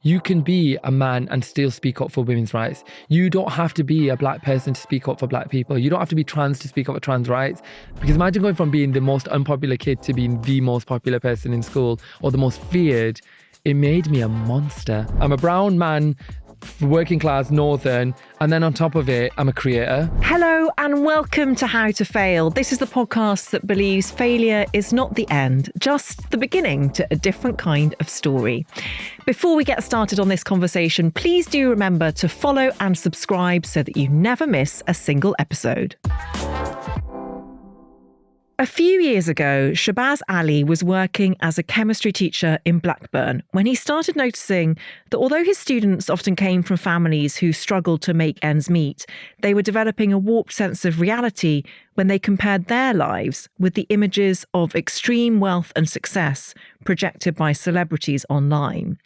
you can be a man and still speak up for women's rights. You don't have to be a black person to speak up for black people. You don't have to be trans to speak up for trans rights. Because imagine going from being the most unpopular kid to being the most popular person in school or the most feared. It made me a monster. I'm a brown man, working class, northern, and then on top of it, I'm a creator. Hello and welcome to How to Fail. This is the podcast that believes failure is not the end, just the beginning to a different kind of story. Before we get started on this conversation, please do remember to follow and subscribe so that you never miss a single episode. A few years ago, Shabaz Ali was working as a chemistry teacher in Blackburn when he started noticing that although his students often came from families who struggled to make ends meet, they were developing a warped sense of reality when they compared their lives with the images of extreme wealth and success projected by celebrities online.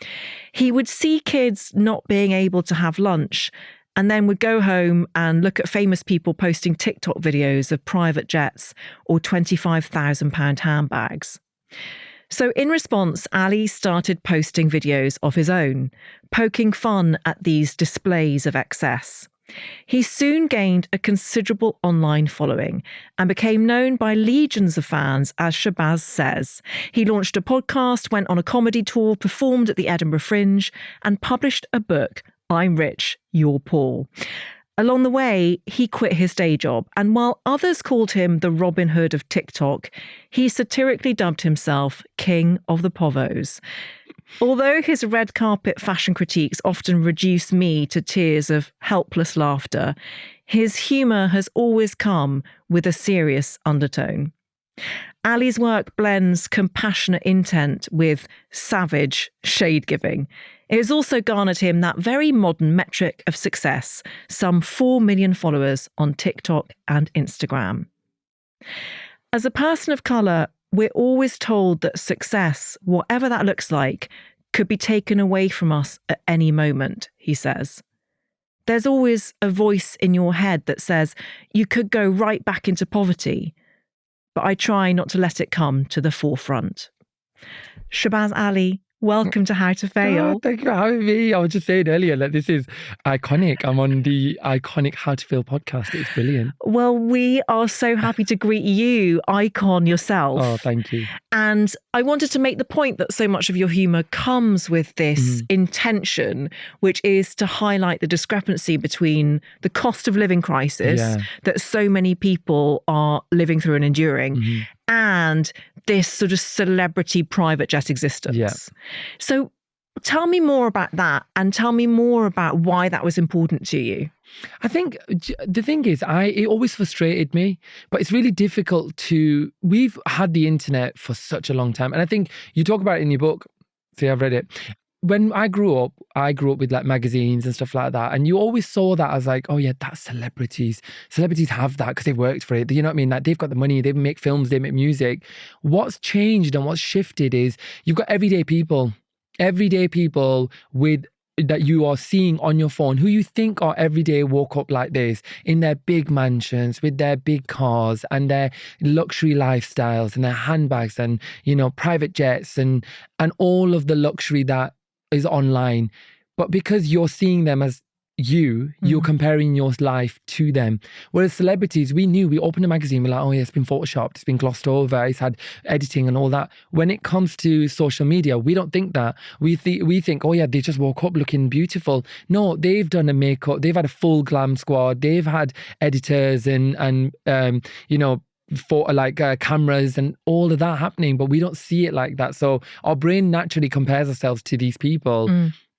He would see kids not being able to have lunch and then would go home and look at famous people posting TikTok videos of private jets or £25,000 handbags. So in response, Ali started posting videos of his own, poking fun at these displays of excess. He soon gained a considerable online following and became known by legions of fans as Shabaz Says. He launched a podcast, went on a comedy tour, performed at the Edinburgh Fringe, and published a book, I'm Rich, You're Poor. Along the way, he quit his day job, and while others called him the Robin Hood of TikTok, he satirically dubbed himself King of the Povos. Although his red carpet fashion critiques often reduce me to tears of helpless laughter, his humour has always come with a serious undertone. Ali's work blends compassionate intent with savage shade-giving. It has also garnered him that very modern metric of success, some 4 million followers on TikTok and Instagram. As a person of colour, we're always told that success, whatever that looks like, could be taken away from us at any moment, he says. There's always a voice in your head that says you could go right back into poverty, but I try not to let it come to the forefront. Shabaz Ali, welcome to How to Fail. Oh, thank you for having me. I was just saying earlier that this is iconic. I'm on the iconic How to Fail podcast. It's brilliant. Well, we are so happy to greet you, icon yourself. Oh, thank you. And I wanted to make the point that so much of your humour comes with this intention, which is to highlight the discrepancy between the cost of living crisis that so many people are living through and enduring and this sort of celebrity private jet existence. Yeah. So tell me more about that and tell me more about why that was important to you. I think the thing is, it always frustrated me, but it's really difficult we've had the internet for such a long time. And I think you talk about it in your book. See, I've read it. When I grew up with like magazines and stuff like that. And you always saw that as like, oh yeah, that's celebrities. Celebrities have that because they worked for it. You know what I mean? Like they've got the money, they make films, they make music. What's changed and what's shifted is you've got everyday people with that you are seeing on your phone who you think are everyday woke up like this in their big mansions with their big cars and their luxury lifestyles and their handbags and, you know, private jets and all of the luxury that is online. But because you're seeing them as you're comparing your life to them. Whereas celebrities, we open a magazine, we're like, oh yeah, it's been photoshopped, it's been glossed over, it's had editing and all that. When it comes to social media, we don't think that. We think, oh yeah, they just woke up looking beautiful. No, they've done a makeup, they've had a full glam squad, they've had editors and you know, for cameras and all of that happening, but we don't see it like that. So our brain naturally compares ourselves to these people.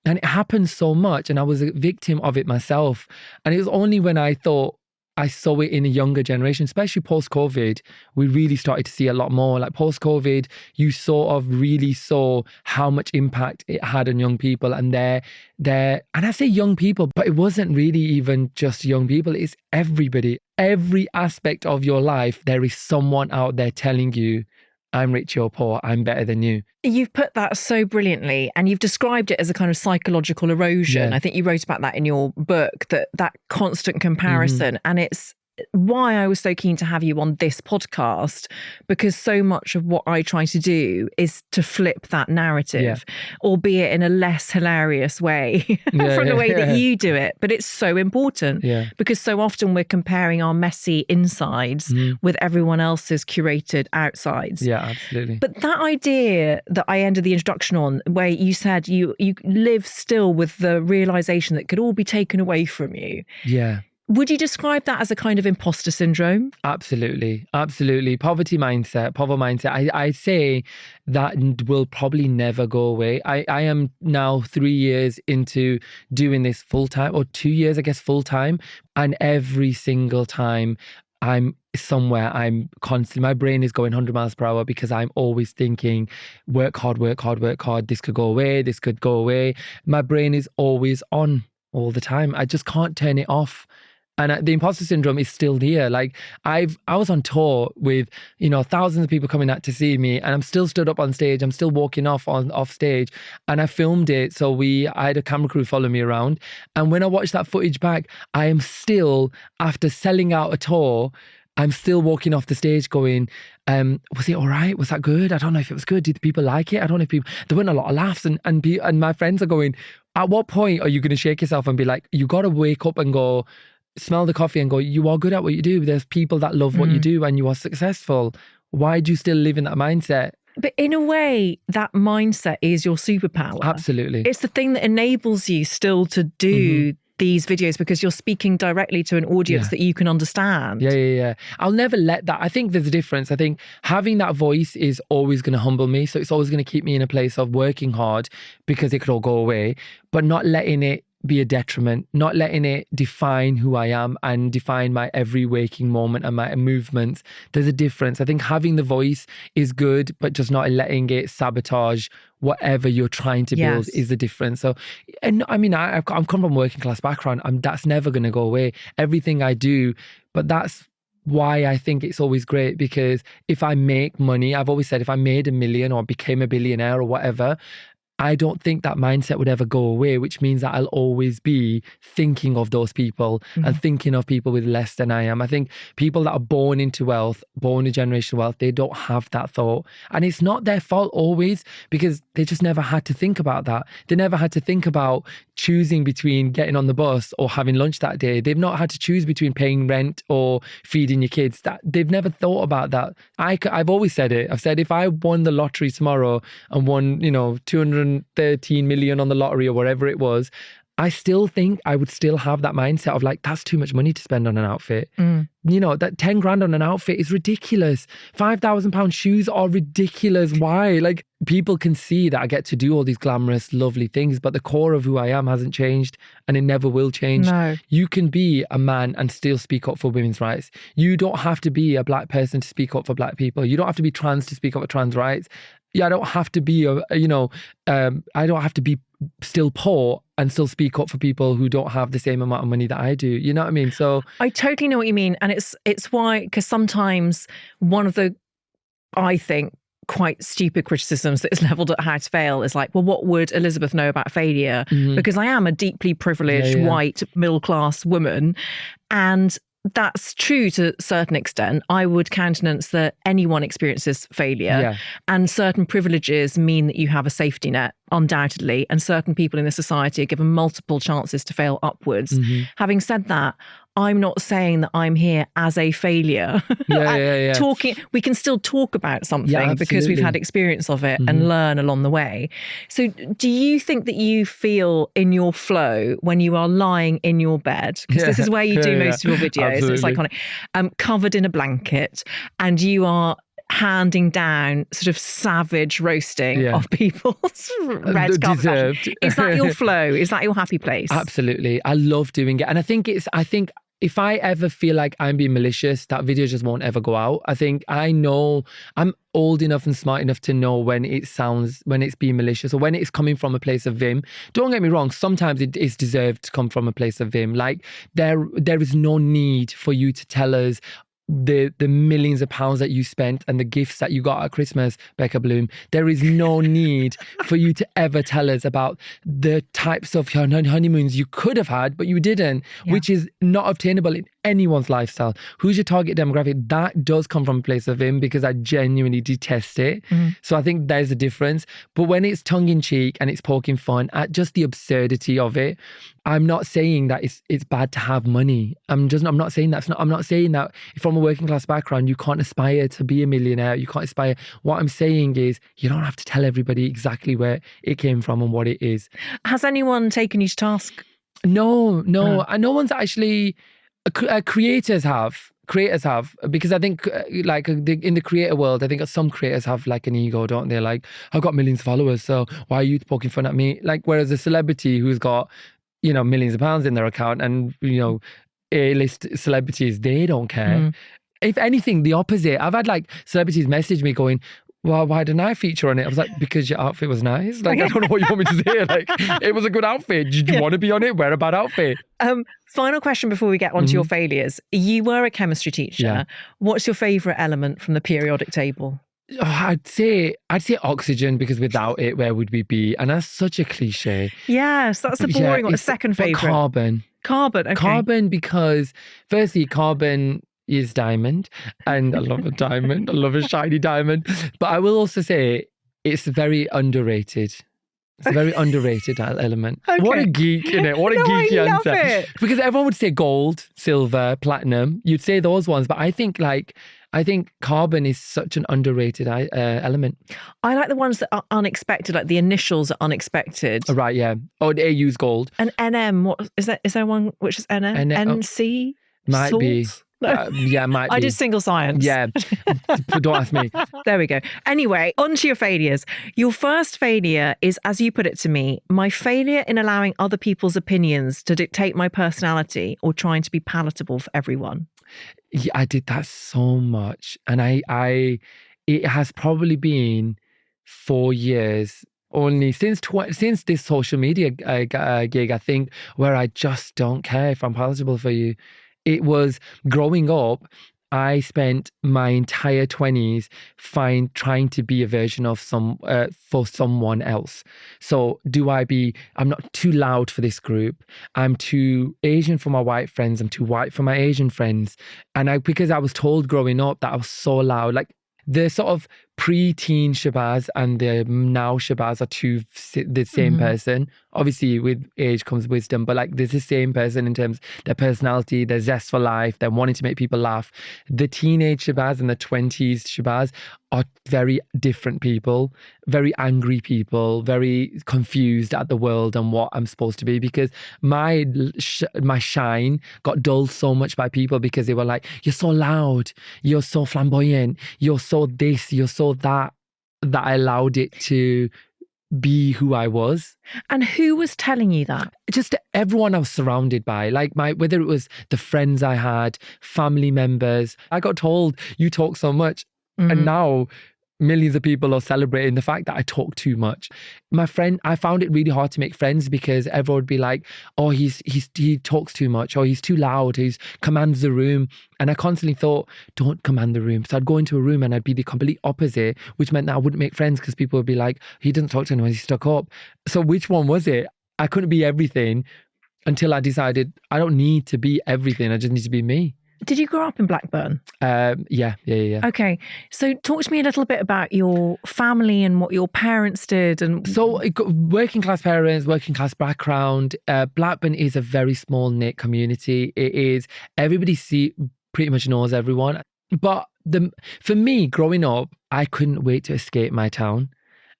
And it happens so much. And I was a victim of it myself. And it was only when I thought I saw it in a younger generation, especially post-COVID, we really started to see a lot more. Like post-COVID, you sort of really saw how much impact it had on young people and and I say young people, but it wasn't really even just young people. It's everybody. Every aspect of your life, there is someone out there telling you, I'm rich, you're poor, I'm better than you. You've put that so brilliantly and you've described it as a kind of psychological erosion. Yeah. I think you wrote about that in your book, that constant comparison. And it's why I was so keen to have you on this podcast, because so much of what I try to do is to flip that narrative, albeit in a less hilarious way from the way that you do it. But it's so important because so often we're comparing our messy insides with everyone else's curated outsides. Yeah, absolutely. But that idea that I ended the introduction on, where you said you live still with the realization that could all be taken away from you. Yeah. Would you describe that as a kind of imposter syndrome? Absolutely. Absolutely. Poverty mindset. I say that will probably never go away. I am now 3 years into doing this full time, or 2 years, I guess, full time. And every single time I'm somewhere, I'm constantly, my brain is going 100 miles per hour because I'm always thinking, work hard, work hard, work hard. This could go away. This could go away. My brain is always on all the time. I just can't turn it off. And the imposter syndrome is still here. Like I was on tour with, thousands of people coming out to see me, and I'm still stood up on stage. I'm still walking off stage, and I filmed it. So I had a camera crew follow me around. And when I watched that footage back, I am still, after selling out a tour, I'm still walking off the stage going, was it all right? Was that good? I don't know if it was good. Did people like it? I don't know if there weren't a lot of laughs. And my friends are going, at what point are you going to shake yourself and be like, you got to wake up and go, smell the coffee and go, you are good at what you do. There's people that love what you do and you are successful. Why do you still live in that mindset? But in a way, that mindset is your superpower. Absolutely. It's the thing that enables you still to do these videos, because you're speaking directly to an audience that you can understand. Yeah. I'll never let that. I think there's a difference. I think having that voice is always going to humble me. So it's always going to keep me in a place of working hard, because it could all go away, but not letting it be a detriment, not letting it define who I am and define my every waking moment and my movements. There's a difference. I think having the voice is good, but just not letting it sabotage whatever you're trying to build is the difference. So, and I mean, I'm come from a working class background. That's never going to go away. Everything I do, but that's why I think it's always great, because if I make money, I've always said, if I made $1 million or became a billionaire or whatever, I don't think that mindset would ever go away, which means that I'll always be thinking of those people and thinking of people with less than I am. I think people that are born into wealth, born in generational wealth, they don't have that thought. And it's not their fault always, because they just never had to think about that. They never had to think about choosing between getting on the bus or having lunch that day. They've not had to choose between paying rent or feeding your kids. They've never thought about that. I've always said it. I've said, if I won the lottery tomorrow and won, 213 million on the lottery or whatever it was, I still think I would still have that mindset of like, that's too much money to spend on an outfit. That 10 grand on an outfit is ridiculous. £5,000 shoes are ridiculous. Why? Like, people can see that I get to do all these glamorous, lovely things, but the core of who I am hasn't changed, and it never will change. No. You can be a man and still speak up for women's rights. You don't have to be a black person to speak up for black people. You don't have to be trans to speak up for trans rights. Yeah, I don't have to be I don't have to be still poor and still speak up for people who don't have the same amount of money that I do. You know what I mean? So I totally know what you mean. And it's why, because sometimes one of the, I think, quite stupid criticisms that is levelled at How to Fail is like, well, what would Elizabeth know about failure? Because I am a deeply privileged white middle-class woman, and that's true to a certain extent. I would countenance that anyone experiences failure, and certain privileges mean that you have a safety net, undoubtedly, and certain people in the society are given multiple chances to fail upwards. Having said that, I'm not saying that I'm here as a failure. Talking, we can still talk about something because we've had experience of it and learn along the way. So do you think that you feel in your flow when you are lying in your bed? Because this is where you do most of your videos. Absolutely. It's iconic. Covered in a blanket, and you are handing down sort of savage roasting of people's red carpet. Is that your flow? Is that your happy place? Absolutely. I love doing it. And I think if I ever feel like I'm being malicious, that video just won't ever go out. I think I know I'm old enough and smart enough to know when it's being malicious or when it's coming from a place of vim. Don't get me wrong, sometimes it is deserved to come from a place of vim. Like there is no need for you to tell us the millions of pounds that you spent and the gifts that you got at Christmas, Becca Bloom. There is no need for you to ever tell us about the types of honeymoons you could have had, but you didn't, which is not obtainable in anyone's lifestyle. Who's your target demographic? That does come from a place of him, because I genuinely detest it. So I think there's a difference. But when it's tongue-in-cheek and it's poking fun at just the absurdity of it, I'm not saying that it's bad to have money. I'm not saying that. I'm not saying that from a working class background, you can't aspire to be a millionaire. You can't aspire. What I'm saying is you don't have to tell everybody exactly where it came from and what it is. Has anyone taken you to task? No. And no one's actually... creators have, because I think in the creator world, I think some creators have like an ego, don't they? Like, I've got millions of followers, so why are you poking fun at me? Like, whereas a celebrity who's got, millions of pounds in their account and, A-list celebrities, they don't care. If anything, the opposite. I've had like celebrities message me going, well, why didn't I feature on it? I was like, because your outfit was nice. Like, I don't know what you want me to say. Like, it was a good outfit. Did you want to be on it? Wear a bad outfit. Final question before we get on to your failures. You were a chemistry teacher. Yeah. What's your favourite element from the periodic table? I'd say oxygen, because without it, where would we be? And that's such a cliche. Yes, that's a boring one. A second favourite. Carbon. Okay. Carbon, because firstly, carbon is diamond, and I love a diamond. I love a shiny diamond. But I will also say it's very underrated. It's a very underrated element. Okay. What a geek, innit? What a geeky I love answer. it. Because everyone would say gold, silver, platinum. You'd say those ones, but I think carbon is such an underrated element. I like the ones that are unexpected, like the initials are unexpected. Oh, right, yeah. Oh, the AU's gold. And NM, what is that? Is there one which is NM? NC? Might be. No. Yeah, might be. I did single science. Yeah. Don't ask me. There we go. Anyway, on to your failures. Your first failure is, as you put it to me, my failure in allowing other people's opinions to dictate my personality or trying to be palatable for everyone. Yeah, I did that so much. And it has probably been 4 years only since this social media gig, I think, where I just don't care if I'm palatable for you. It was growing up. I spent my entire 20s trying to be a version of for someone else. So I'm not too loud for this group. I'm too Asian for my white friends. I'm too white for my Asian friends. And because I was told growing up that I was so loud, like the sort of pre-teen Shabaz and the now Shabaz are the same person. Obviously, with age comes wisdom, but like there's the same person in terms of their personality, their zest for life, their wanting to make people laugh. The teenage Shabaz and the 20s Shabaz are very different people, very angry people, very confused at the world and what I'm supposed to be, because my shine got dulled so much by people because they were like, you're so loud, you're so flamboyant, you're so this, you're so that I allowed it to be who I was. And who was telling you that? Just everyone I was surrounded by, like whether it was the friends I had, family members. I got told, you talk so much. And now millions of people are celebrating the fact that I talk too much. I found it really hard to make friends because everyone would be like, oh, he talks too much, or he's too loud, he commands the room. And I constantly thought, don't command the room. So I'd go into a room and I'd be the complete opposite, which meant that I wouldn't make friends because people would be like, he doesn't talk to anyone, he's stuck up. So which one was it? I couldn't be everything until I decided I don't need to be everything. I just need to be me. Did you grow up in Blackburn? Yeah. Okay. So talk to me a little bit about your family and what your parents did. And so working class parents, working class background. Blackburn is a very small knit community. It is, everybody pretty much knows everyone. But for me, growing up, I couldn't wait to escape my town.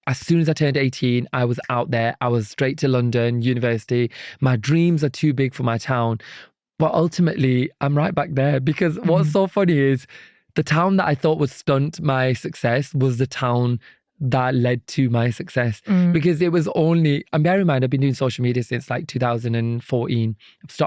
As soon as I turned 18, I was out there. I was straight to London, university. My dreams are too big for my town. But ultimately, I'm right back there because what's so funny is the town that I thought would stunt my success was the town that led to my success. Because it was only, and bear in mind, I've been doing social media since like 2014.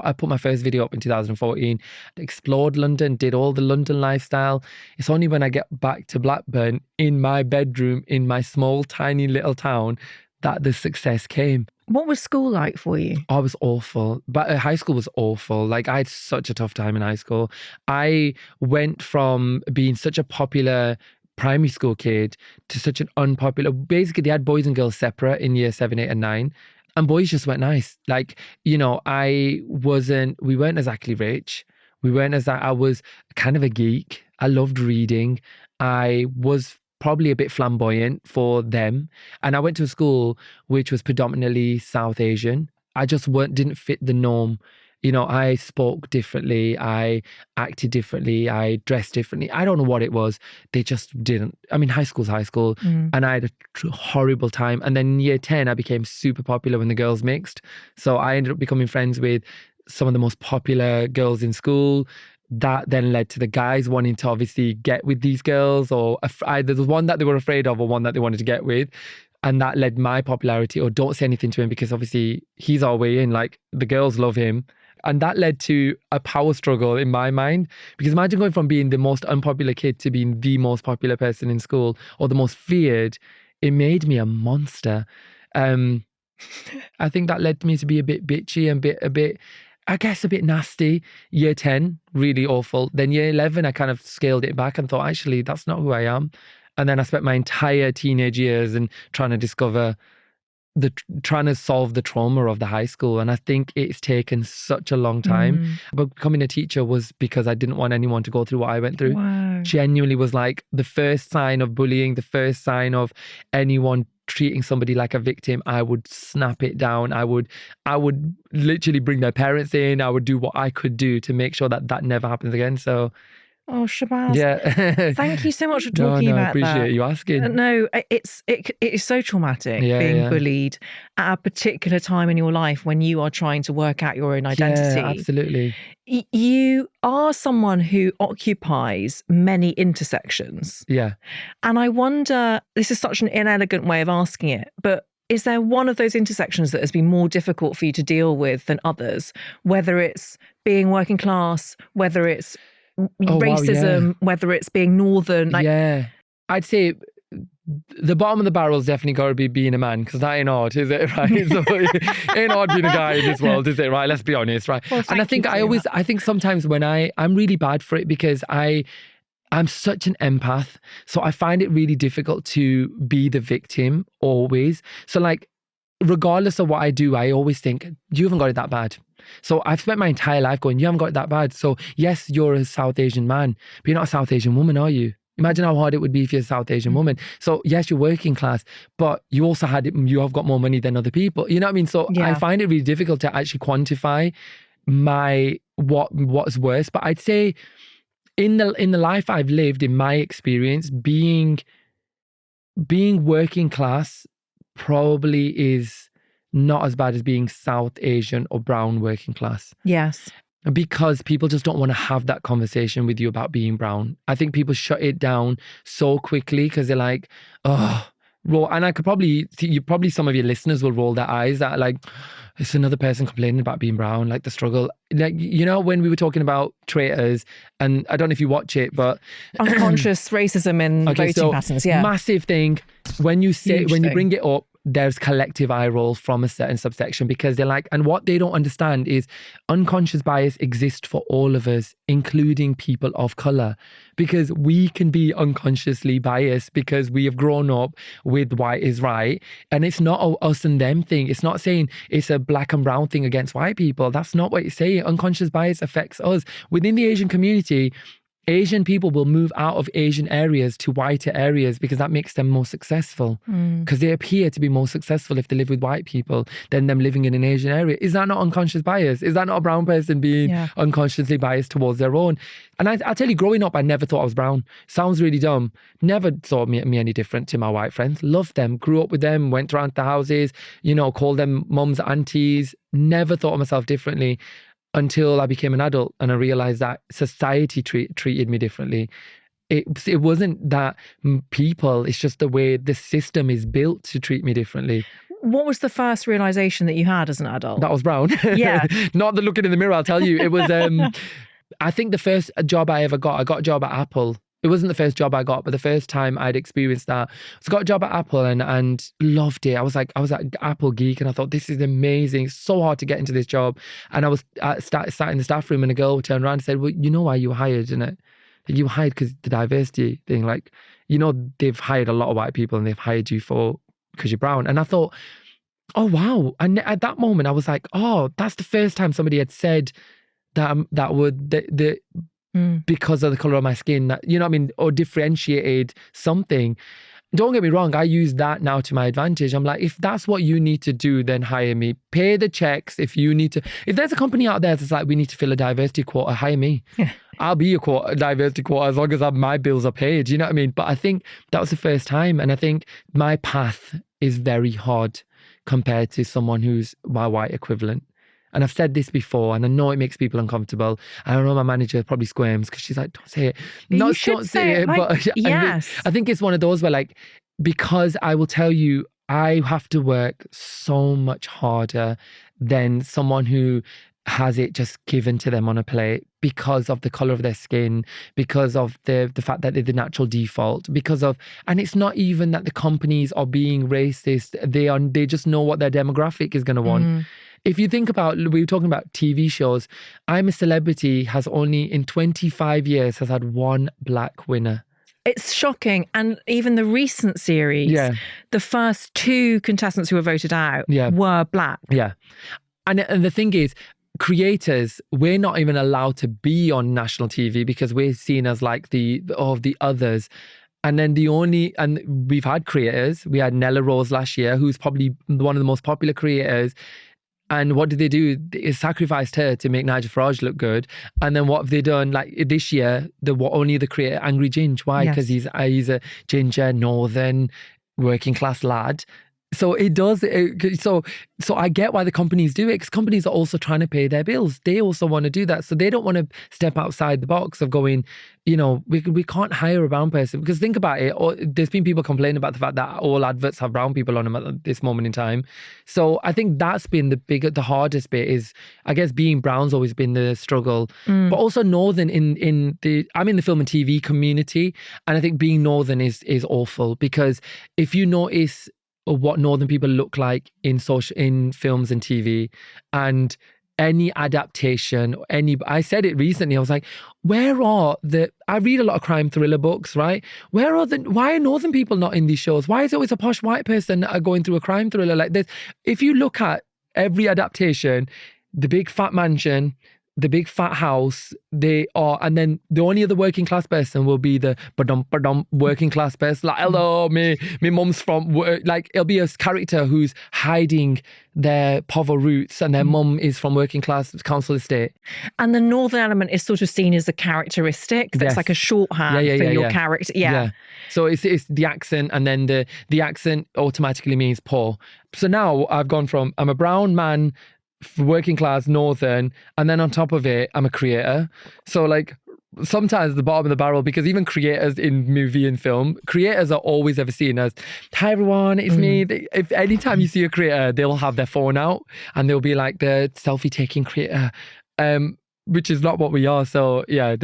I put my first video up in 2014, explored London, did all the London lifestyle. It's only when I get back to Blackburn in my bedroom, in my small, tiny little town, that the success came. What was school like for you? I was awful, but high school was awful. Like I had such a tough time in high school. I went from being such a popular primary school kid to such an unpopular. Basically, they had boys and girls separate in year 7, 8, and 9. And boys just weren't nice. Like, we weren't exactly rich. I was kind of a geek. I loved reading. I was probably a bit flamboyant for them. And I went to a school which was predominantly South Asian. I just didn't fit the norm. I spoke differently. I acted differently. I dressed differently. I don't know what it was. They just didn't. I mean, high school's high school. And I had a horrible time. And then in year 10, I became super popular when the girls mixed. So I ended up becoming friends with some of the most popular girls in school. That then led to the guys wanting to obviously get with these girls, or either the one that they were afraid of or one that they wanted to get with. And that led my popularity, or don't say anything to him because obviously he's our way in, like the girls love him. And that led to a power struggle in my mind. Because imagine going from being the most unpopular kid to being the most popular person in school, or the most feared. It made me a monster. I think that led me to be a bit bitchy and a bit I guess a bit nasty. Year 10, really awful. Then year 11, I kind of scaled it back and thought, actually, that's not who I am. And then I spent my entire teenage years and trying to solve the trauma of the high school. And I think it's taken such a long time. But becoming a teacher was because I didn't want anyone to go through what I went through. Wow. Genuinely was like the first sign of bullying, the first sign of anyone treating somebody like a victim, I would snap it down. I would literally bring their parents in. I would do what I could do to make sure that never happens again. So oh, Shabaz, yeah. thank you so much for talking about I appreciate that. you asking. No, it is so traumatic being bullied at a particular time in your life when you are trying to work out your own identity. Yeah, absolutely. You are someone who occupies many intersections. Yeah. And I wonder, this is such an inelegant way of asking it, but is there one of those intersections that has been more difficult for you to deal with than others? Whether it's being working class, whether it's racism, whether it's being northern. I'd say the bottom of the barrel's definitely got to be being a man, because that ain't hard, is it? Right? So it ain't hard being a guy in this world, is it? Right? Let's be honest, right? Well, and I think sometimes when I'm really bad for it because I'm such an empath, so I find it really difficult to be the victim always. So like, regardless of what I do, I always think, you haven't got it that bad. So I've spent my entire life going, you haven't got it that bad. So yes, you're a South Asian man, but you're not a South Asian woman, are you? Imagine how hard it would be if you're a South Asian woman. So yes, you're working class, but you also you have got more money than other people. You know what I mean? So I find it really difficult to actually quantify what's worse. But I'd say in the life I've lived, in my experience, being working class probably is not as bad as being South Asian or brown working class. Yes. Because people just don't want to have that conversation with you about being brown. I think people shut it down so quickly because they're like, oh, and I could probably, some of your listeners will roll their eyes at like, it's another person complaining about being brown, like the struggle. Like, when we were talking about traitors, and I don't know if you watch it, but unconscious racism in voting patterns, massive thing. When you bring it up, there's collective eye rolls from a certain subsection, because they're like, and what they don't understand is unconscious bias exists for all of us, including people of color, because we can be unconsciously biased because we have grown up with white is right. And it's not a us and them thing. It's not saying it's a black and brown thing against white people. That's not what it's saying. Unconscious bias affects us. Within the Asian community, Asian people will move out of Asian areas to whiter areas because that makes them more successful. Because they appear to be more successful if they live with white people than them living in an Asian area. Is that not unconscious bias? Is that not a brown person being unconsciously biased towards their own? And I tell you, growing up, I never thought I was brown. Sounds really dumb. Never thought me any different to my white friends. Loved them, grew up with them, went around the houses, called them mums, aunties. Never thought of myself differently. Until I became an adult and I realized that society treated me differently. It wasn't that people, it's just the way the system is built to treat me differently. What was the first realization that you had as an adult? That I was brown. Yeah. Not the looking in the mirror, I'll tell you. It was, I think the first job I ever got, I got a job at Apple It wasn't the first job I got, but the first time I'd experienced that. So I got a job at Apple and loved it. I was an Apple geek and I thought, this is amazing. It's so hard to get into this job. And I was sat in the staff room and a girl turned around and said, well, you know why you were hired, isn't it? You were hired because the diversity thing, like, you know, they've hired a lot of white people and they've hired you because you're brown. And I thought, oh, wow. And at that moment, I was like, oh, that's the first time somebody had said that because of the color of my skin, that, you know what I mean, or differentiated something. Don't get me wrong, I use that now to my advantage. I'm like, if that's what you need to do, then hire me. Pay the checks if you need to. If there's a company out there that's like, we need to fill a diversity quota, hire me. Yeah. I'll be a diversity quota as long as my bills are paid. You know what I mean? But I think that was the first time. And I think my path is very hard compared to someone who's my white equivalent. And I've said this before, and I know it makes people uncomfortable. I know my manager probably squirms because she's like, don't say it. Not don't say it, but yes. I think it's one of those where, like, because I will tell you, I have to work so much harder than someone who has it just given to them on a plate because of the color of their skin, because of the fact that they're the natural default, and it's not even that the companies are being racist. They just know what their demographic is going to want. If you think about, we were talking about TV shows, I'm a Celebrity has only in 25 years has had one black winner. It's shocking. And even the recent series, the first 2 contestants who were voted out were black. Yeah. And the thing is, creators, we're not even allowed to be on national TV because we're seen as like the others. And then and we've had creators. We had Nella Rose last year, who's probably one of the most popular creators. And what did they do? They sacrificed her to make Nigel Farage look good. And then what have they done? Like this year, only the creator, Angry Ginge. Why? Because he's a ginger, northern, working class lad. So it does. So I get why the companies do it, because companies are also trying to pay their bills. They also want to do that. So they don't want to step outside the box of going, you know, we can't hire a brown person. Because think about it. There's been people complaining about the fact that all adverts have brown people on them at this moment in time. So I think that's been the hardest bit is, I guess, being brown's always been the struggle. But also northern I'm in the film and TV community. And I think being northern is awful, because if you notice what northern people look like in films and TV, and any adaptation, I said it recently, I was like, I read a lot of crime thriller books, right? Why are northern people not in these shows? Why is it always a posh white person going through a crime thriller like this? If you look at every adaptation, the big fat mansion, the big fat house, and then the only other working class person will be the working class person. Like, hello, me mum's from work. Like, it'll be a character who's hiding their poverty roots, and their mum is from working class council estate. And the northern element is sort of seen as a characteristic. That's like a shorthand for your character. Yeah. So it's the accent, and then the accent automatically means poor. So now I've gone from, I'm a brown man, working class, northern, and then on top of it, I'm a creator. So like, sometimes the bottom of the barrel, because even creators in movie and film, creators are always ever seen as, hi everyone, it's me. If anytime you see a creator, they'll have their phone out and they'll be like the selfie taking creator, which is not what we are. So yeah,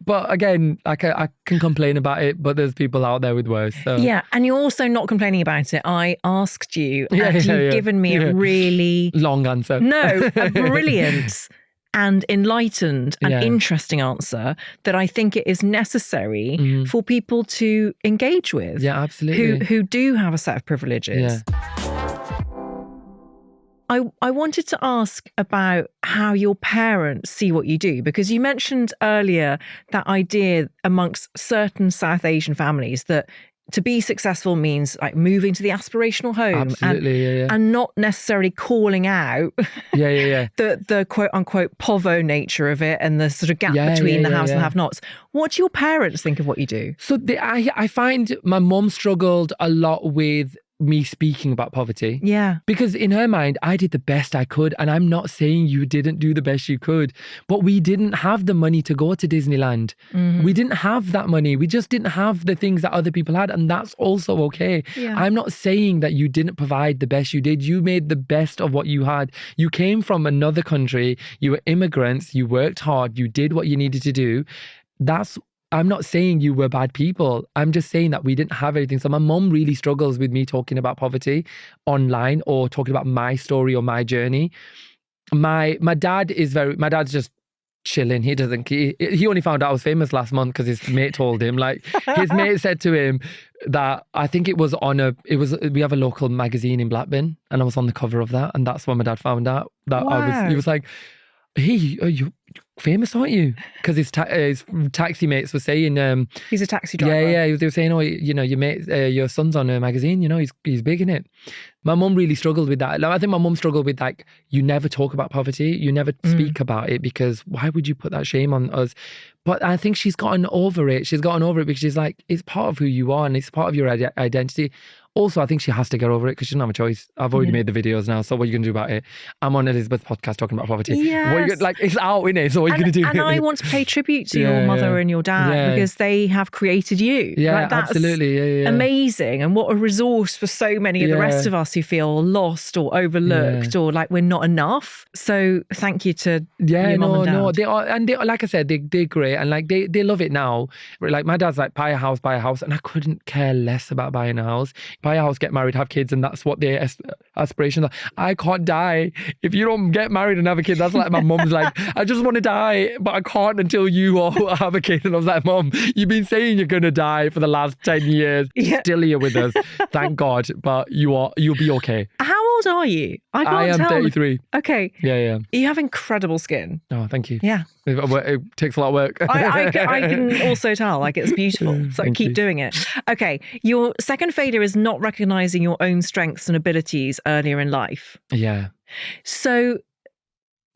but again, I can complain about it, but there's people out there with worse. So. Yeah, and you're also not complaining about it. I asked you, and you've given me a really long answer. No, a brilliant and enlightened and interesting answer that I think it is necessary for people to engage with. Yeah, absolutely. Who do have a set of privileges. Yeah. I wanted to ask about how your parents see what you do, because you mentioned earlier that idea amongst certain South Asian families that to be successful means like moving to the aspirational home. Absolutely, and not necessarily calling out the quote unquote povo nature of it and the sort of gap between the haves and have-nots. What do your parents think of what you do? So I find my mum struggled a lot with me speaking about poverty. Yeah. Because in her mind, I did the best I could. And I'm not saying you didn't do the best you could, but we didn't have the money to go to Disneyland. We didn't have that money. We just didn't have the things that other people had. And that's also okay. Yeah. I'm not saying that you didn't provide the best you did. You made the best of what you had. You came from another country. You were immigrants. You worked hard. You did what you needed to do. I'm not saying you were bad people. I'm just saying that we didn't have anything. So my mum really struggles with me talking about poverty online or talking about my story or my journey. My dad's just chilling. He only found out I was famous last month because his mate told him. Like, his mate said to him that I think we have a local magazine in Blackburn, and I was on the cover of that, and that's when my dad found out that he was like, hey, are you famous, aren't you? Because his taxi mates were saying, he's a taxi driver. Yeah. They were saying, oh, your mate, your son's on a magazine. He's big in it. My mum really struggled with that. Like, I think my mum struggled with, like, you never talk about poverty, you never speak about it, because why would you put that shame on us? But I think she's gotten over it. She's gotten over it because she's like, it's part of who you are and it's part of your identity. Also, I think she has to get over it because she doesn't have a choice. I've already made the videos now, so what are you going to do about it? I'm on Elizabeth's podcast talking about poverty. Yes. It's out, innit? So what are you going to do? And I want to pay tribute to your mother and your dad because they have created you. Yeah, like, that's absolutely. amazing. And what a resource for so many of the rest of us who feel lost or overlooked or like we're not enough. So thank you to your mum and dad. No, they are, and they, like I said, they're great, and like they love it now. Like, my dad's like, buy a house, and I couldn't care less about buying a house. Buy a house, get married, have kids, and that's what their aspirations are. I can't die if you don't get married and have a kid. That's like my mum's like, I just want to die, but I can't until you all have a kid. And I was like, Mum, you've been saying you're gonna die for the last 10 years. Still here with us, thank God. But you'll be okay. How old are you? I am 33. Okay. Yeah. You have incredible skin. Oh, thank you. Yeah. It takes a lot of work. I can also tell, like, it's beautiful. So keep doing it. Okay. Your second failure is not recognizing your own strengths and abilities earlier in life. Yeah. So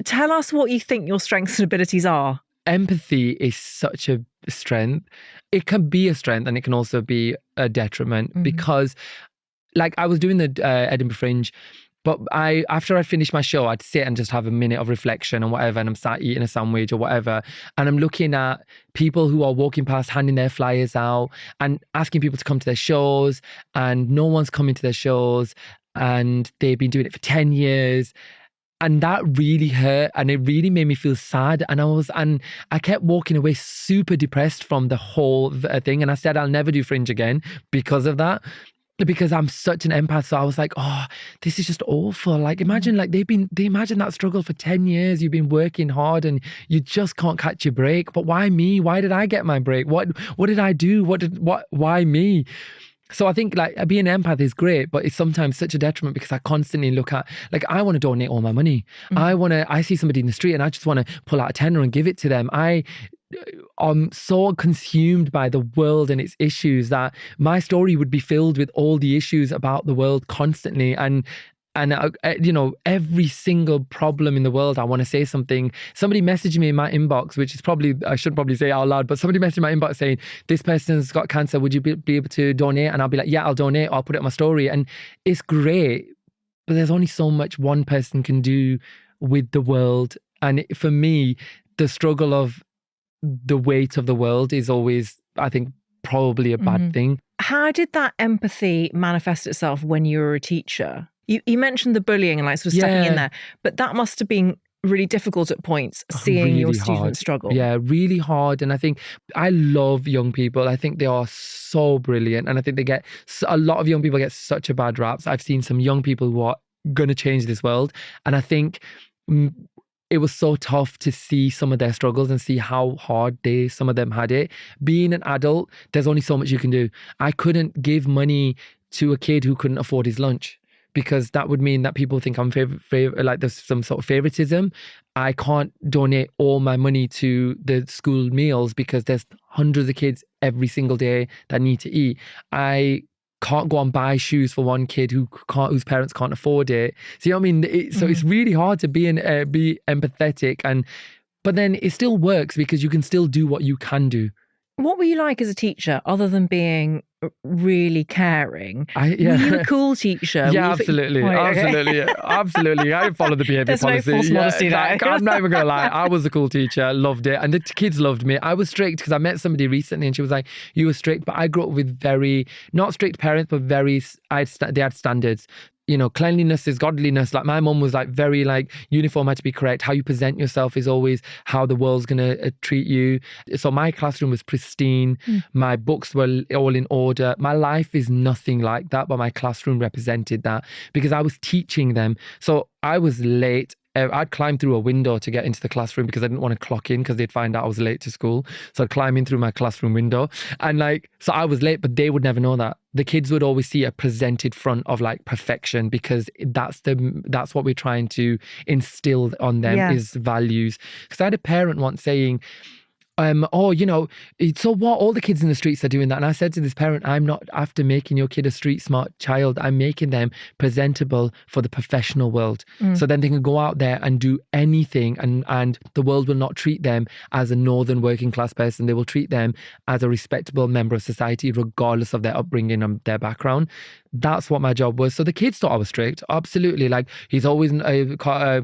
tell us what you think your strengths and abilities are. Empathy is such a strength. It can be a strength and it can also be a detriment because, like, I was doing the Edinburgh Fringe, but after I finished my show, I'd sit and just have a minute of reflection and whatever, and I'm sat eating a sandwich or whatever, and I'm looking at people who are walking past, handing their flyers out and asking people to come to their shows, and no one's coming to their shows, and they've been doing it for 10 years. And that really hurt, and it really made me feel sad. And I kept walking away super depressed from the whole thing. And I said, I'll never do Fringe again because of that. Because I'm such an empath. So I was like, oh, this is just awful. Like, imagine, like, they imagine that struggle for 10 years. You've been working hard and you just can't catch your break. But why me? Why did I get my break? What did I do? Why me? So I think, like, being an empath is great, but it's sometimes such a detriment because I constantly look at, like, I want to donate all my money. I see somebody in the street and I just want to pull out a tenner and give it to them. I'm so consumed by the world and its issues that my story would be filled with all the issues about the world constantly. And every single problem in the world, I want to say something. Somebody messaged me in my inbox, which is probably, I shouldn't probably say it out loud, but somebody messaged my inbox saying, this person's got cancer, would you be able to donate? And I'll be like, yeah, I'll donate. I'll put it on my story. And it's great, but there's only so much one person can do with the world. And for me, the struggle of the weight of the world is always, I think, probably a bad thing. How did that empathy manifest itself when you were a teacher? You mentioned the bullying and, like, sort of stepping in there, but that must have been really difficult at points, seeing really your hard. students struggle. Yeah, really hard. And I think I love young people. I think they are so brilliant. And I think a lot of young people get such a bad rap. I've seen some young people who are going to change this world. And I think it was so tough to see some of their struggles and see how hard some of them had it. Being an adult, there's only so much you can do. I couldn't give money to a kid who couldn't afford his lunch, because that would mean that people think I'm like there's some sort of favoritism. I can't donate all my money to the school meals because there's hundreds of kids every single day that need to eat. I can't go and buy shoes for one kid whose parents can't afford it. So, you know what I mean? So it's really hard to be empathetic, but then it still works because you can still do what you can do. What were you like as a teacher, other than being really caring? Were you a cool teacher? Yeah, absolutely. Absolutely. Absolutely. I follow the behaviour policy. There's no false modesty there. I'm not even going to lie. I was a cool teacher. Loved it. And the kids loved me. I was strict because I met somebody recently and she was like, you were strict. But I grew up with very, not strict parents, but they had standards. cleanliness is godliness. Like my mum was like very like uniform had to be correct. How you present yourself is always how the world's going to treat you. So my classroom was pristine. My books were all in order. My life is nothing like that, but my classroom represented that because I was teaching them. So I was late. I'd climb through a window to get into the classroom because I didn't want to clock in because they'd find out I was late to school. So I'd climb in through my classroom window and so I was late, but they would never know that. The kids would always see a presented front of like perfection because that's what we're trying to instill on them is values. Because I had a parent once saying, so what? All the kids in the streets are doing that. And I said to this parent, I'm not after making your kid a street smart child. I'm making them presentable for the professional world. So then they can go out there and do anything and the world will not treat them as a northern working class person. They will treat them as a respectable member of society, regardless of their upbringing and their background. That's what my job was. So the kids thought I was strict. Absolutely. Like he's always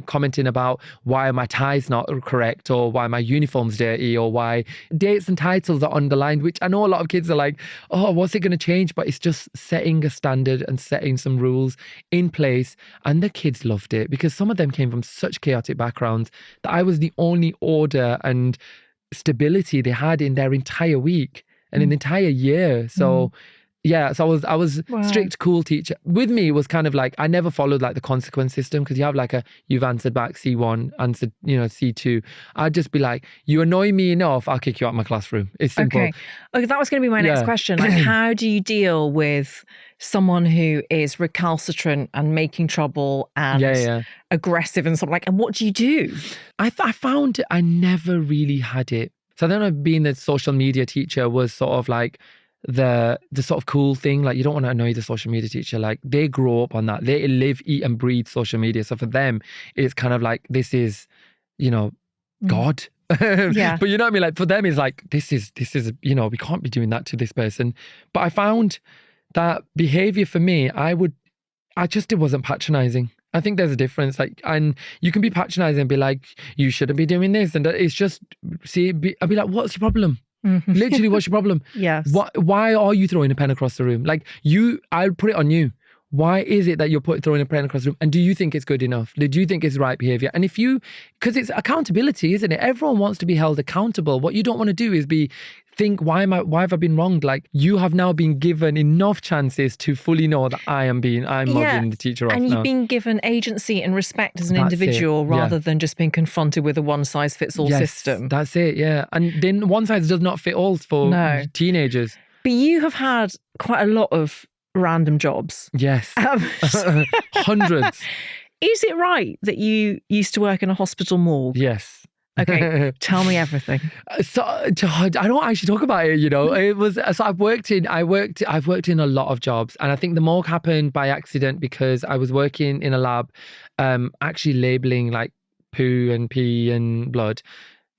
commenting about why my tie's not correct or why my uniform's dirty or why dates and titles are underlined, which I know a lot of kids are like, oh, what's it going to change? But it's just setting a standard and setting some rules in place. And the kids loved it because some of them came from such chaotic backgrounds that I was the only order and stability they had in their entire week and in the entire year. So yeah, so I was strict, cool teacher. With me, it was kind of like I never followed like the consequence system because you have like you've answered back C1, answered C2. I'd just be like, you annoy me enough, I'll kick you out of my classroom. It's simple. Okay, that was going to be my next question. Like, how do you deal with someone who is recalcitrant and making trouble and aggressive and stuff like? And what do you do? I found I never really had it. So I don't know if being the social media teacher was sort of like the sort of cool thing. Like you don't want to annoy the social media teacher. Like they grow up on that. They live, eat and breathe social media. So for them, it's kind of like, this is, God. Yeah. But you know what I mean? Like for them, it's like, this is, we can't be doing that to this person. But I found that behavior for me, it wasn't patronizing. I think there's a difference. Like, and you can be patronizing and be like, you shouldn't be doing this. And it's just, I'd be like, what's your problem? Literally, what's your problem? Yes. Why are you throwing a pen across the room? Like I'll put it on you. Why is it that you're throwing a pen across the room? And do you think it's good enough? Do you think it's right behavior? And because it's accountability, isn't it? Everyone wants to be held accountable. What you don't want to do is think, why have I been wronged? Like you have now been given enough chances to fully know that I'm mugging the teacher off. And now. you've been given agency and respect as an individual rather than just being confronted with a one-size-fits-all system. That's it, yeah. And then one size does not fit all for teenagers. But you have had quite a lot of random jobs. Yes. Hundreds. Is it right that you used to work in a hospital morgue? Yes. Okay, tell me everything. So I don't actually talk about it. It was so I've worked in a lot of jobs, and I think the morgue happened by accident because I was working in a lab, actually labeling like poo and pee and blood.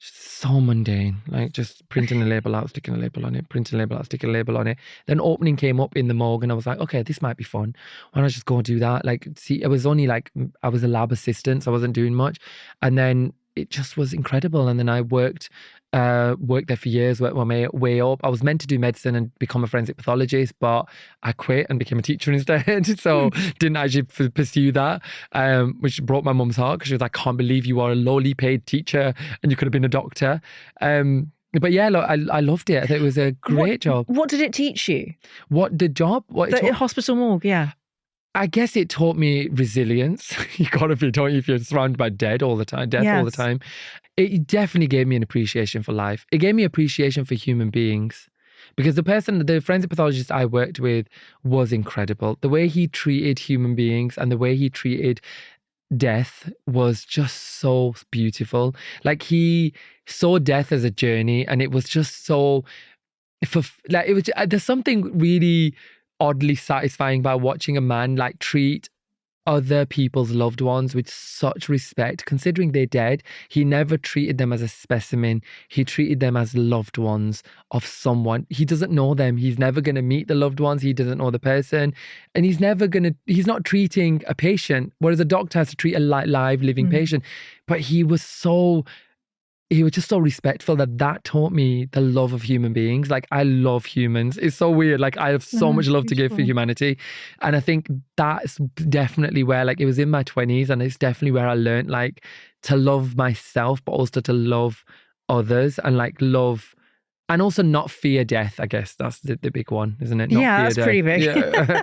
So mundane, like just printing a label out, sticking a label on it, printing a label out, sticking a label on it. Then opening came up in the morgue and I was like, okay, this might be fun. Why don't I just go and do that? Like, see, it was only like, I was a lab assistant, so I wasn't doing much. And then it just was incredible. And then I worked there for years, worked my way up. I was meant to do medicine and become a forensic pathologist, but I quit and became a teacher instead. So didn't actually pursue that, which broke my mum's heart because she was like, I can't believe you are a lowly paid teacher and you could have been a doctor. But yeah, look, I loved it. I think it was a great job. What did it teach you? What the job? The hospital morgue, yeah. I guess it taught me resilience. You gotta be, don't you, if you're surrounded by death all the time. It definitely gave me an appreciation for life. It gave me appreciation for human beings. Because the forensic pathologist I worked with was incredible. The way he treated human beings and the way he treated death was just so beautiful. Like he saw death as a journey, and it was just so, there's something really oddly satisfying by watching a man like treat other people's loved ones with such respect. Considering they're dead, he never treated them as a specimen. He treated them as loved ones of someone. He doesn't know them. He's never going to meet the loved ones. He doesn't know the person. And he's not treating a patient, whereas a doctor has to treat a live living patient. But he was so he was just so respectful that taught me the love of human beings. Like, I love humans. It's so weird. Like, I have so much love to give for humanity. And I think that's definitely where, like, it was in my 20s, and it's definitely where I learned, like, to love myself, but also to love others, and like love, and also not fear death. I guess that's the big one, isn't it? Not Yeah, fear that's death. pretty big. Yeah.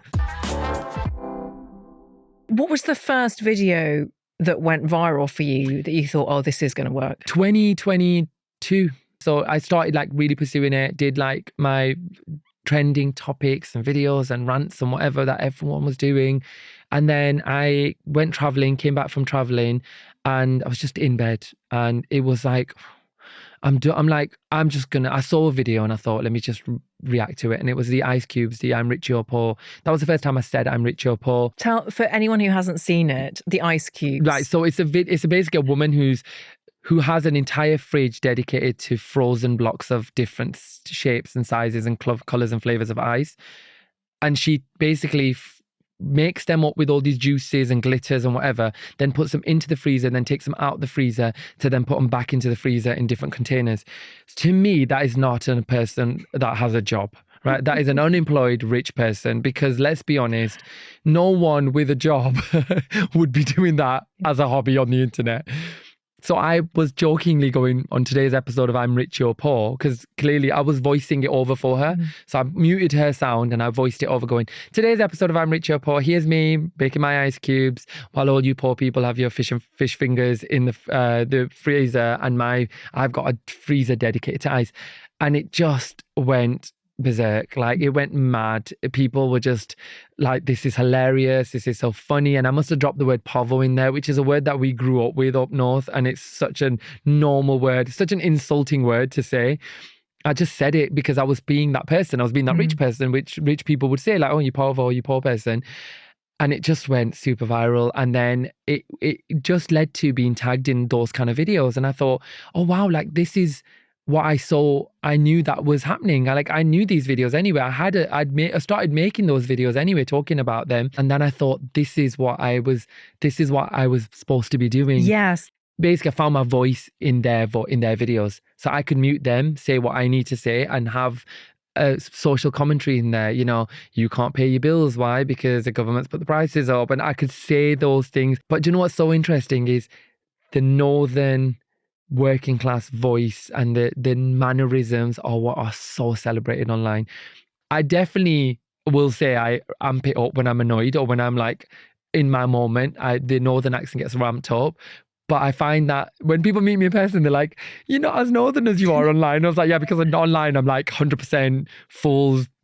What was the first video that went viral for you that you thought, oh, this is going to work? 2022. So I started like really pursuing it, did like my trending topics and videos and rants and whatever that everyone was doing. And then I went traveling, came back from traveling, and I was just in bed, and it was like, I saw a video and I thought, let me just react to it. And it was the Ice Cubes, the I'm Rich You're Poor. That was the first time I said I'm rich or poor. Tell, for anyone who hasn't seen it, the Ice Cubes. Right. So it's basically a woman who has an entire fridge dedicated to frozen blocks of different shapes and sizes and colors and flavors of ice. And she basically makes them up with all these juices and glitters and whatever, then puts them into the freezer, then takes them out the freezer to then put them back into the freezer in different containers. To me, that is not a person that has a job, right? That is an unemployed rich person, because let's be honest, no one with a job would be doing that as a hobby on the internet. So I was jokingly going on today's episode of I'm Rich You're Poor, because clearly I was voicing it over for her. So I muted her sound and I voiced it over going, today's episode of I'm Rich You're Poor, here's me baking my ice cubes while all you poor people have your fish fingers in the freezer, and I've got a freezer dedicated to ice. And it just went berserk. Like, it went mad. People were just like, this is hilarious, this is so funny. And I must have dropped the word povo in there, which is a word that we grew up with up north, and it's such a normal word, such an insulting word to say. I just said it because I was being that person. I was being that rich person, which rich people would say, like, oh, you povo, you poor person. And it just went super viral. And then it just led to being tagged in those kind of videos. And I thought, oh wow, like, this is what I saw. I knew that was happening. I knew these videos anyway. I started making those videos anyway, talking about them. And then I thought, this is what I was supposed to be doing. Yes. Basically, I found my voice in their videos. So I could mute them, say what I need to say, and have social commentary in there. You know, you can't pay your bills. Why? Because the government's put the prices up. And I could say those things. But do you know what's so interesting is the northern working class voice and the mannerisms are what are so celebrated online. I definitely will say I amp it up when I'm annoyed or when I'm like in my moment. The northern accent gets ramped up. But I find that when people meet me in person, they're like, you're not as northern as you are online. I was like, yeah, because online I'm like 100%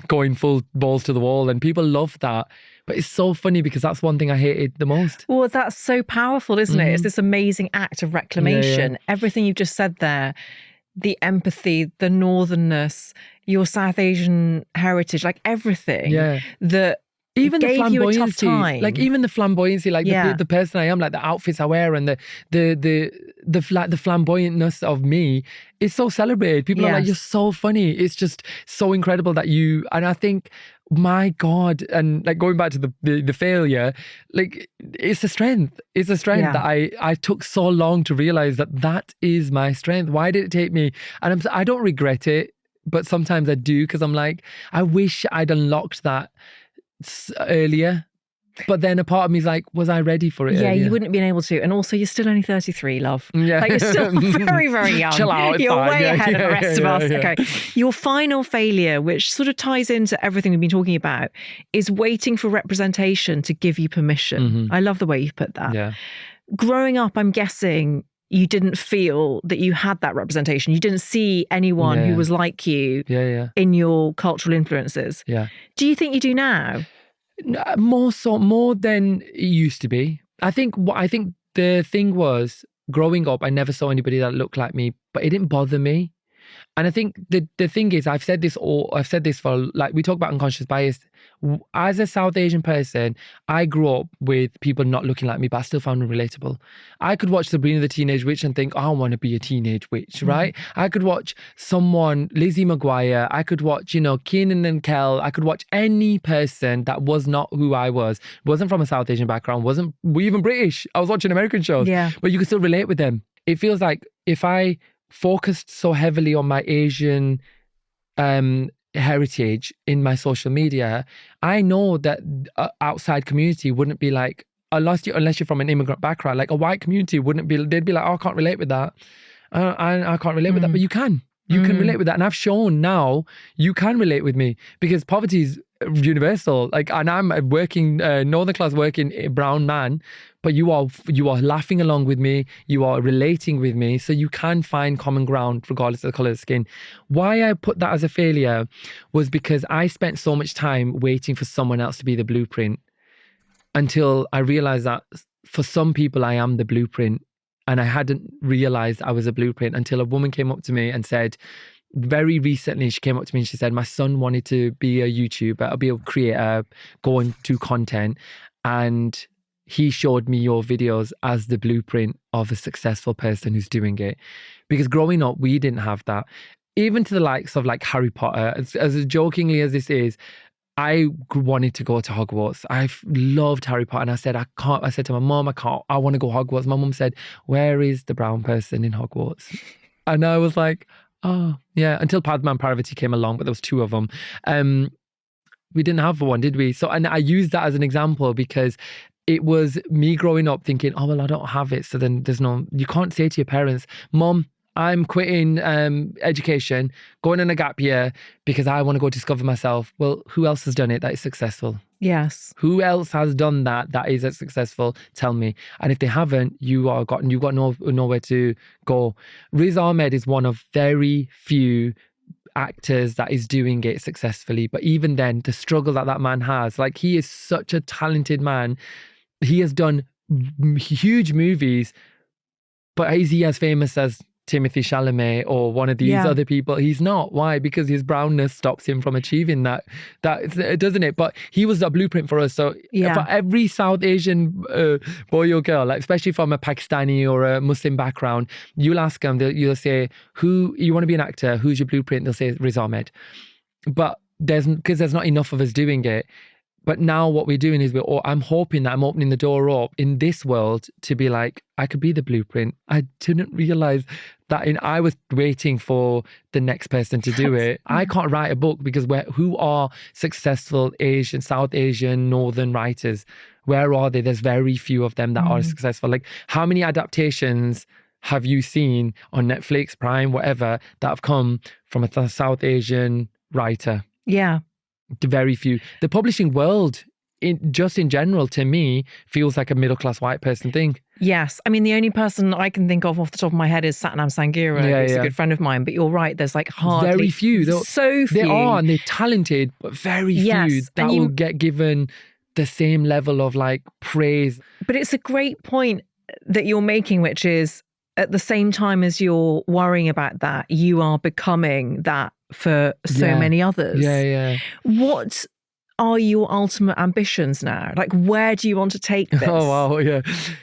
going full balls to the wall, and people love that. But it's so funny because that's one thing I hated the most. Well, that's so powerful, isn't it? It's this amazing act of reclamation. Yeah. Everything you've just said there, the empathy, the northernness, your South Asian heritage, like everything that even the gave you a tough flamboyancy, time. like even the flamboyancy, like the person I am, like the outfits I wear and the flamboyantness of me is so celebrated. People are like, you're so funny. It's just so incredible that you, and I think, my God, and like going back to the failure, like it's a strength. It's a strength that I took so long to realize that is my strength. Why did it take me? And I don't regret it, but sometimes I do, because I'm like, I wish I'd unlocked that earlier. But then a part of me is like, was I ready for it? Yeah, earlier? you wouldn't have been able to. And also, you're still only 33, love. Yeah. Like, you're still very, very young. Chill out. You're fine. way ahead of the rest of us. Yeah. Okay. Your final failure, which sort of ties into everything we've been talking about, is waiting for representation to give you permission. I love the way you've put that. Yeah. Growing up, I'm guessing you didn't feel that you had that representation. You didn't see anyone who was like you in your cultural influences. Yeah. Do you think you do now? More than it used to be. I think the thing was, growing up, I never saw anybody that looked like me, but it didn't bother me. And I think the thing is, I've said this for, like, we talk about unconscious bias. As a South Asian person, I grew up with people not looking like me, but I still found them relatable. I could watch Sabrina the Teenage Witch and think, oh, I want to be a teenage witch, right? I could watch Lizzie McGuire. I could watch, Keenan and Kel. I could watch any person that was not who I was, wasn't from a South Asian background, wasn't even British. I was watching American shows, but you could still relate with them. It feels like if I focused so heavily on my Asian heritage in my social media, I know that outside community wouldn't be like, unless you're from an immigrant background, like a white community wouldn't be, they'd be like, oh, I can't relate with that. I can't relate with that, but you can. You can relate with that. And I've shown now you can relate with me because poverty is universal. Like, and I'm a working, northern class working brown man, but you are laughing along with me. You are relating with me. So you can find common ground regardless of the colour of skin. Why I put that as a failure was because I spent so much time waiting for someone else to be the blueprint until I realized that for some people, I am the blueprint. And I hadn't realized I was a blueprint until a woman came up to me and said, very recently, she came up to me and she said, my son wanted to be a YouTuber, be a creator, go and do content. And he showed me your videos as the blueprint of a successful person who's doing it. Because growing up, we didn't have that. Even to the likes of like Harry Potter, as jokingly as this is, I wanted to go to Hogwarts. I loved Harry Potter. And I said, I can't. I said to my mom, I want to go Hogwarts. My mom said, where is the brown person in Hogwarts? And I was like, oh, yeah. Until Padma and Parvati came along, but there was two of them. We didn't have one, did we? So, and I used that as an example because it was me growing up thinking, oh, well, I don't have it. So then you can't say to your parents, Mom, I'm quitting education, going on a gap year because I want to go discover myself. Well, who else has done it that is successful? Yes. Who else has done that is successful? Tell me. And if they haven't, you've got nowhere to go. Riz Ahmed is one of very few actors that is doing it successfully. But even then, the struggle that man has, like, he is such a talented man. He has done huge movies, but is he as famous as Timothy Chalamet or one of these other people? He's not. Why? Because his brownness stops him from achieving that, doesn't it? But he was a blueprint for us. So for every South Asian boy or girl, like especially from a Pakistani or a Muslim background, you'll ask them, you'll say, who you want to be an actor? Who's your blueprint? They'll say Riz Ahmed. But because there's not enough of us doing it. But now what we're doing is I'm hoping that I'm opening the door up in this world to be like, I could be the blueprint. I didn't realize that I was waiting for the next person to do it. I can't write a book because who are successful Asian, South Asian, Northern writers? Where are they? There's very few of them that are successful. Like, how many adaptations have you seen on Netflix, Prime, whatever, that have come from a South Asian writer? Yeah. Very few. The publishing world, in general, to me, feels like a middle-class white person thing. Yes. I mean, the only person I can think of off the top of my head is Satnam Sangira, who's a good friend of mine. But you're right, there's like hardly... Very few. So few. They are, and they're talented, but very few that will get given the same level of like praise. But it's a great point that you're making, which is at the same time as you're worrying about that, you are becoming that for so many others. Yeah. What are your ultimate ambitions now? Like, where do you want to take this? Oh, wow, yeah.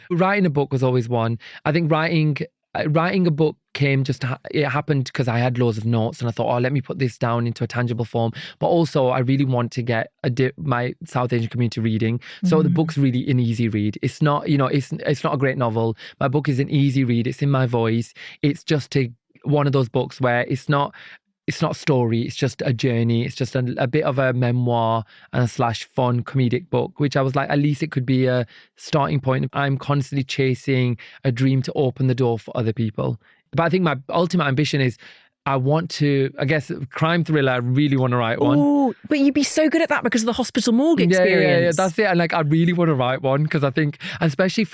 Writing a book was always one. I think writing a book came it happened because I had loads of notes and I thought, let me put this down into a tangible form. But also I really want to get my South Asian community reading. So the book's really an easy read. It's not, it's not a great novel. My book is an easy read. It's in my voice. It's just one of those books where it's not a story, it's just a journey. It's just a bit of a memoir and a /fun comedic book, which I was like, at least it could be a starting point. I'm constantly chasing a dream to open the door for other people. But I think my ultimate ambition is I want to, I guess, crime thriller, I really want to write one. Oh, but you'd be so good at that because of the hospital morgue experience. Yeah, that's it. And like, I really want to write one because I think, especially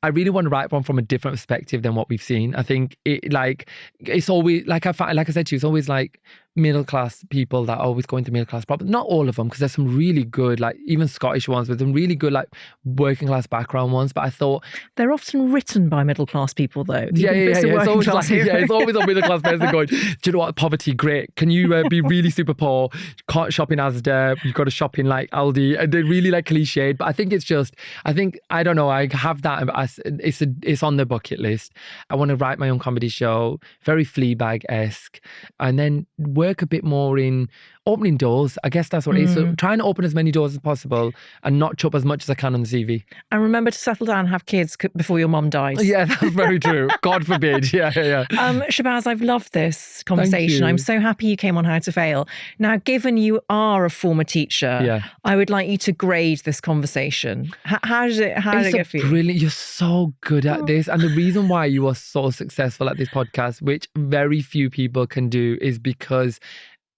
I really want to write one from a different perspective than what we've seen. I think it's always, like I said to you, it's always like middle class people that are always going to middle class problems. Not all of them, because there's some really good, like even Scottish ones with some really good like working class background ones. But I thought they're often written by middle class people though. Yeah. It's always it's always a middle class person going, do you know what, poverty, great. Can you be really super poor? Can't shop in Asda. You've got to shop in like Aldi. And they're really like cliched. But I think I don't know. I have that. It's on the bucket list. I want to write my own comedy show, very Fleabag-esque, and then work work a bit more in opening doors. I guess that's what it is. So trying to open as many doors as possible and notch up as much as I can on the CV. And remember to settle down and have kids before your mum dies. Yeah, that's very true. God forbid. Yeah. Shabaz, I've loved this conversation. I'm so happy you came on How to Fail. Now, given you are a former teacher, I would like you to grade this conversation. How did it go for you? Brilliant. You're so good at this. And the reason why you are so successful at this podcast, which very few people can do, is because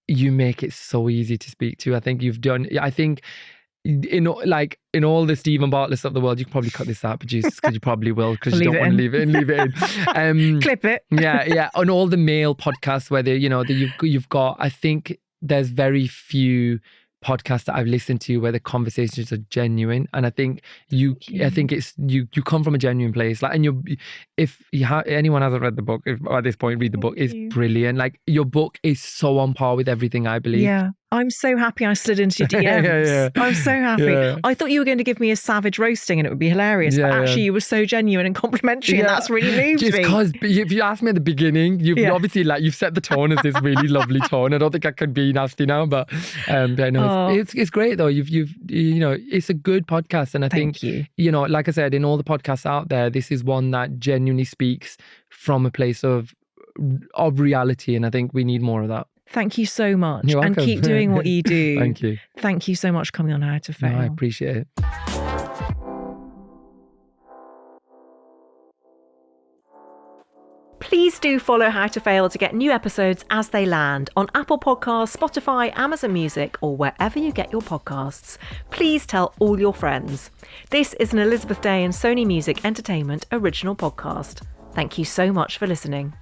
you make it so easy to speak to. I think in all the Stephen Bartlett's of the world, you can probably cut this out, producers, because you probably will, because you don't want to leave it in. Clip it. Yeah. On all the male podcasts, whether you've got, I think there's very few podcasts that I've listened to where the conversations are genuine, and I think you come from a genuine place. Like, and if anyone hasn't read the book, at this point, read the book. It's brilliant. Like, your book is so on par with everything I believe. Yeah. I'm so happy I slid into your DMs. I'm so happy. Yeah. I thought you were going to give me a savage roasting and it would be hilarious, but actually you were so genuine and complimentary, and that's really moved me. Because if you asked me at the beginning, you've obviously you've set the tone as this really lovely tone. I don't think I could be nasty now, but it's great though. You've it's a good podcast, and I think like I said, in all the podcasts out there, this is one that genuinely speaks from a place of reality, and I think we need more of that. Thank you so much. You're welcome. And keep doing what you do. Thank you. Thank you so much for coming on How to Fail. No, I appreciate it. Please do follow How to Fail to get new episodes as they land on Apple Podcasts, Spotify, Amazon Music, or wherever you get your podcasts. Please tell all your friends. This is an Elizabeth Day and Sony Music Entertainment original podcast. Thank you so much for listening.